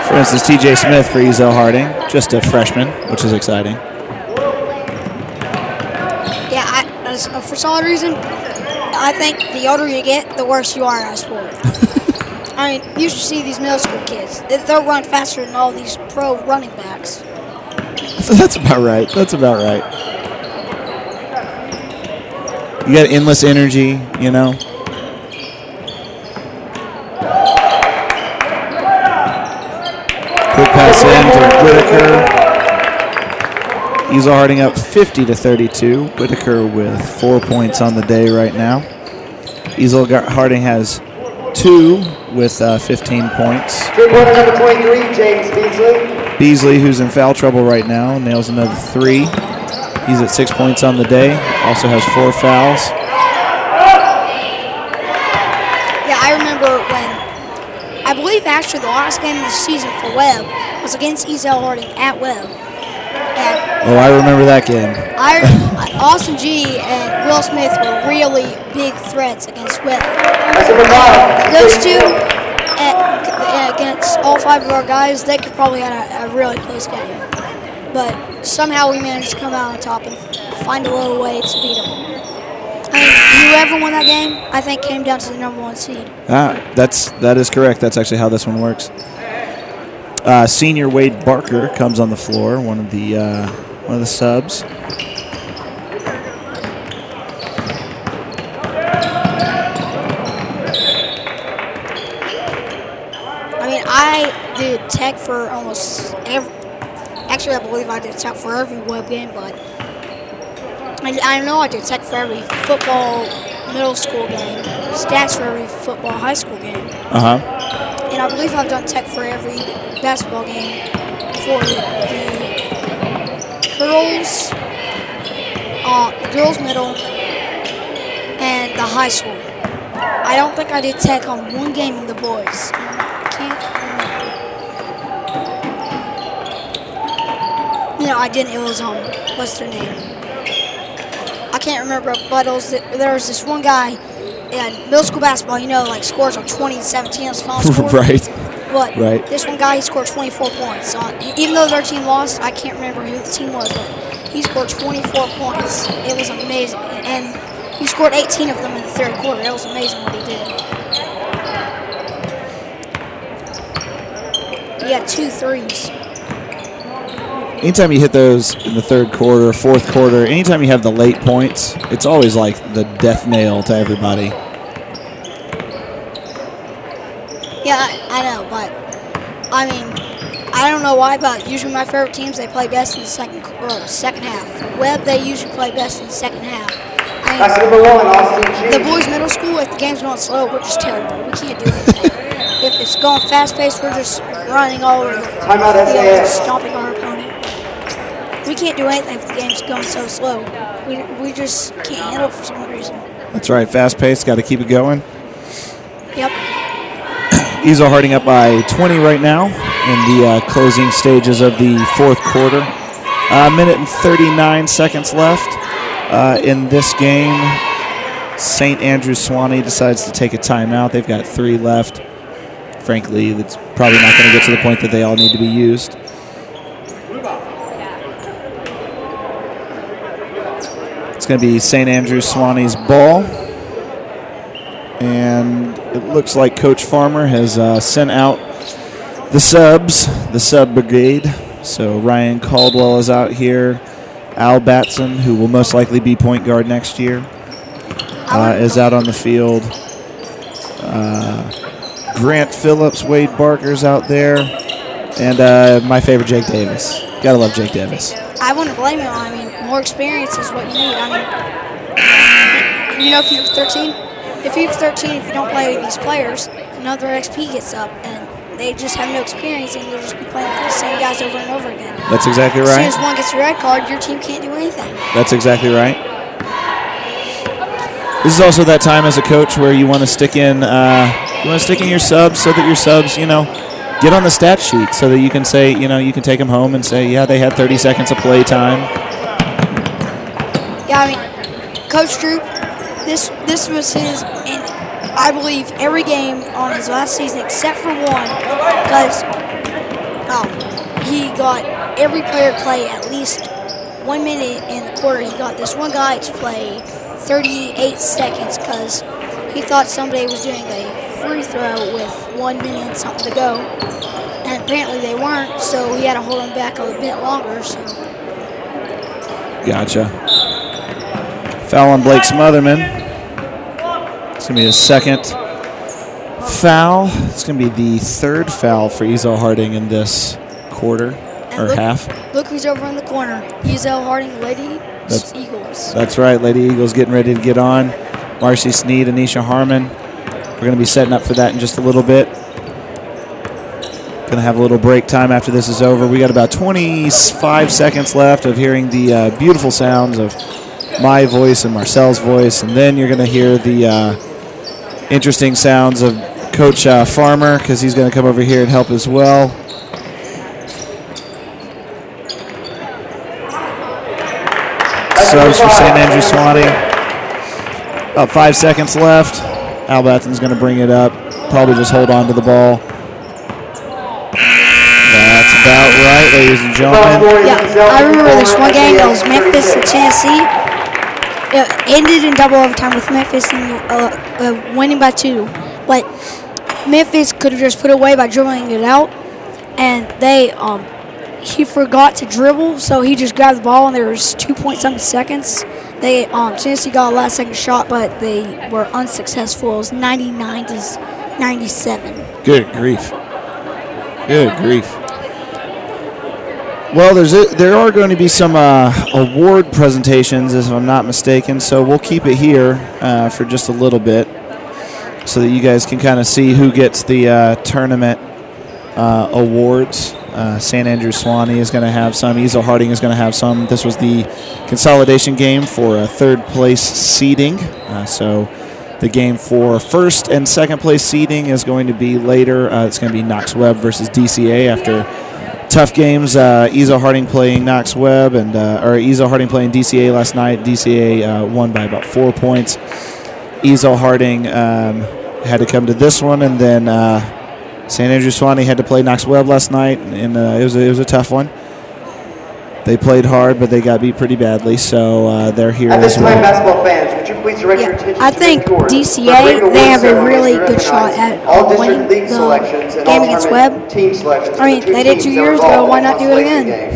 For instance, TJ Smith for Ezell-Harding, just a freshman, which is exciting. Yeah, for some odd reason, I think the older you get, the worse you are at a sport. I mean, you should see these middle school kids. They'll run faster than all these pro running backs. That's about right. That's about right. You got endless energy, Quick pass in to Whitaker. Ezell-Harding up 50-32. Whitaker with 4 points on the day right now. Ezell-Harding has 2 with 15 points. Three-pointer number 23, James Beasley. Beasley, who's in foul trouble right now, nails another 3. He's at 6 points on the day. Also has 4 fouls. Yeah, I remember when, I believe actually the last game of the season for Webb, was against Ezell-Harding at Webb. And I remember that game. Austin G and Will Smith were really big threats against Webb. Those two, against all 5 of our guys, they could probably have a really close game. But somehow we managed to come out on top and find a little way to beat them. I mean, whoever won that game, I think, came down to the #1 seed. That is correct. That's actually how this one works. Senior Wade Barker comes on the floor, one of the subs. I mean, I did tech for almost every. Actually, I believe I did tech for every Webb game, but I know I did tech for every football middle school game, stats for every football high school game. And I believe I've done tech for every basketball game for the girls middle, and the high school. I don't think I did tech on one game in the boys. I can't remember. No, I didn't. It was, what's their name? I can't remember, but there was this one guy in middle school basketball, like scores of 20 and 17 as final score. Right. But this one guy, he scored 24 points. Even though their team lost, I can't remember who the team was, but he scored 24 points. It was amazing. And he scored 18 of them in the third quarter. It was amazing what he did. He had 2 threes. Anytime you hit those in the third quarter, fourth quarter, anytime you have the late points, it's always like the death nail to everybody. Yeah, I know, but I mean, I don't know why, but usually my favorite teams, they play best in the second half. Webb, they usually play best in the second half. The boys' middle school, if the game's going slow, we're just terrible. We can't do anything. If it's going fast-paced, we're just running all over the field, stomping our opponent. We can't do anything if the game's going so slow. We just can't handle it for some reason. That's right. Fast-paced. Got to keep it going. Yep. Ezell-Harding up by 20 right now in the closing stages of the fourth quarter. A minute and 39 seconds left in this game. St. Andrews Sewanee decides to take a timeout. They've got 3 left. Frankly, that's probably not going to get to the point that they all need to be used. It's going to be St. Andrews Sewanee's ball. And it looks like Coach Farmer has sent out the subs, the sub brigade. So Ryan Caldwell is out here. Al Batson, who will most likely be point guard next year, is out on the field. Grant Phillips, Wade Barker's out there. And my favorite, Jake Davis. Gotta love Jake Davis. I wouldn't blame him. I mean, more experience is what you need. I mean, if you're 13, if you don't play with these players, another XP gets up, and they just have no experience, and you'll just be playing with the same guys over and over again. That's exactly right. As soon as one gets a red card, your team can't do anything. That's exactly right. This is also that time as a coach where you want to stick in your subs so that your subs, get on the stat sheet so that you can say, you can take them home and say, yeah, they had 30 seconds of play time. Yeah, I mean, Coach Drew, this was his, and I believe every game on his last season except for one, because he got every player to play at least 1 minute in the quarter. He got this one guy to play 38 seconds because he thought somebody was doing a free throw with 1 minute and something to go, and apparently they weren't, so he had to hold him back a bit longer. So. Gotcha. Foul on Blake Smotherman. It's going to be his second foul. It's going to be the 3rd foul for Ezell-Harding in this quarter, half. Look who's over in the corner. Ezell-Harding, Lady Eagles. That's right. Lady Eagles getting ready to get on. Marcy Sneed, Anisha Harmon. We're going to be setting up for that in just a little bit. Going to have a little break time after this is over. We got about 25 seconds left of hearing the beautiful sounds of my voice and Marcel's voice, and then you're going to hear the interesting sounds of Coach Farmer, because he's going to come over here and help as well. subs for St. Andrew Sewanee. About 5 seconds left. Al Batten's going to bring it up. Probably just hold on to the ball. That's about right, ladies and gentlemen. Yeah, I remember this one game. That was Memphis and Tennessee. It ended in double overtime with Memphis winning by 2. But Memphis could have just put it away by dribbling it out. And he forgot to dribble, so he just grabbed the ball, and there was 2-point-something seconds. Tennessee got a last-second shot, but they were unsuccessful. It was 99-97. Good grief. Good grief. Well, there are going to be some award presentations, if I'm not mistaken, so we'll keep it here for just a little bit so that you guys can kind of see who gets the tournament awards. St. Andrew Sewanee is going to have some. Ezell-Harding is going to have some. This was the consolidation game for third place seeding. So the game for first and second place seeding is going to be later. It's going to be Knox-Webb versus DCA after tough games. Ezell-Harding playing Knox-Webb or Ezell-Harding playing DCA last night. DCA won by about 4 points. Ezell-Harding had to come to this one, and then St. Andrew Sewanee had to play Knox-Webb last night, and it was a tough one. They played hard, but they got beat pretty badly, so they're here At this as well. time, basketball fans, would you please direct your attention I to think the court? DCA, they have a really good shot at winning the game against Webb. Team selections. I mean, they did 2 years ago. Why not do it again?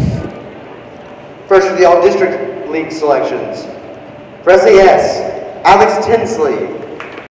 First for the all-district league selections. For SES, Alex Tinsley.